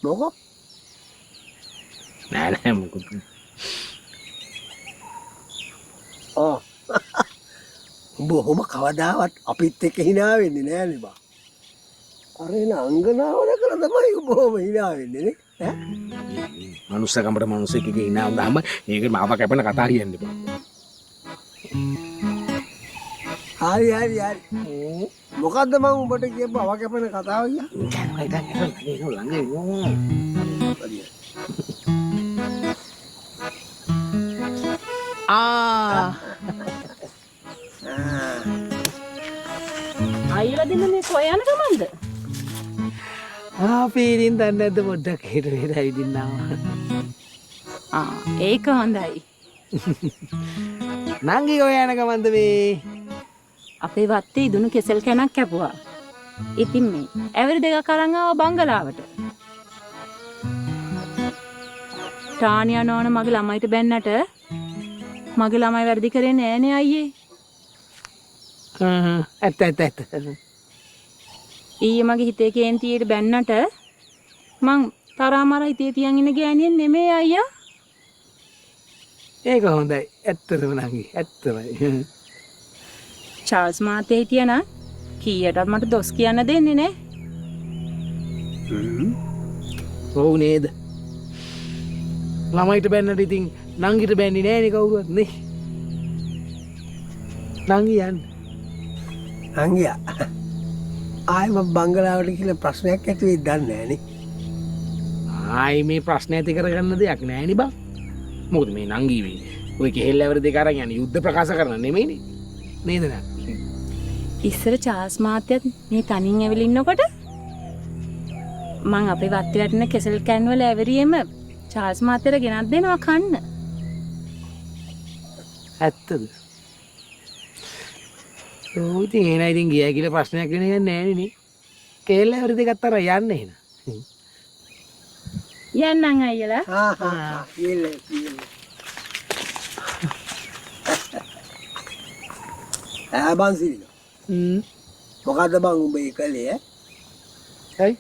මොකෝ? නෑ මොකුත්. ඔව්. උඹ ඔහොම කවදාවත් අපිත් එක්ක hina වෙන්නේ නෑනේ බා. අර එන අංගනාව දැකලා තමයි උඹ ඔහොම hina වෙන්නේ නේ. ඈ? මනුස්සකමට මනුස්සෙක්ගේ ඉන්නා වුණාම මේක මාව කැපෙන කතා කියන්නේ බා. හරි. මොකද්ද මම උඹට කියපු අව කැපෙන කතාව කිය? අයියලා දෙන්න මේ කොය යන ගමන්ද? පීරින් දන්නේ නැද්ද පොඩ්ඩක් හෙට මෙහෙට ඇවිදින්නාම. ඒක හොඳයි. නංගි කොය යන ගමන්ද මේ? අපේ වත්තේ ඉදුණු කෙසෙල් කැනක් කැපුවා. ඉතින් මේ ඇවරි දෙකක් අරන් ආව බංගලාවට. ටානියා නෝන මගේ ළමයිට බැන්නට මගේ ළමයි වැඩි කරේ නෑනේ අයියේ. ඇත්ත. ඊයේ මගේ හිතේ කේන්තියට බැන්නට මං තරහමර හිතේ තියන් ඉන්න ගෑණියෙන් නෙමෙයි අයියා. ඒක හොඳයි. ඇත්තටම නංගි. ඇත්තමයි. චාල්ස් මාතේ හිටියනම් කීයටත් මට දොස් කියන්න දෙන්නේ නෑ. ඔව් නේද? ළමයිට බැන්නට ඉතින් නංගිට බැන්නේ නෑනේ කවුරුවත් නේ. නංගි යන්න. නංගියා. ආයෙම බංගලාවට කියලා ප්‍රශ්නයක් ඇති වෙයිද දන්නේ නෑනේ. ආයි මේ ප්‍රශ්න ඇති කරගන්න දෙයක් නෑනේ බං. මොකද මේ නංගි මේ ඔය කෙහෙල් ඇවර දෙක අරන් යන්නේ යුද්ධ ප්‍රකාශ කරන්න නෙමෙයිනේ. නේද නංගි? ඉස්සර චාල්ස් මාත්‍යත් මේ තනින් ඇවිල්ලා ඉන්නකොට මං අපේ වත්තේ වැටෙන කෙසෙල් කෑන් වල ඇවරියෙම චාල්ස් මාත්‍යට ගෙනත් දෙනවා කන්න. ඇත්තද? ඔව් ඉතින් එනයි ඉතින් ගියා කියලා ප්‍රශ්නයක් වෙන එක නෑනේ නේ. කෙහෙල් ඇවර දෙකක් අතර යන්න එහෙනම්. යන්නම් අයියලා. කියලා. බංසිරිලා. මොකද්ද බං උඹ ඒ කලේ ඈ? ඇයි?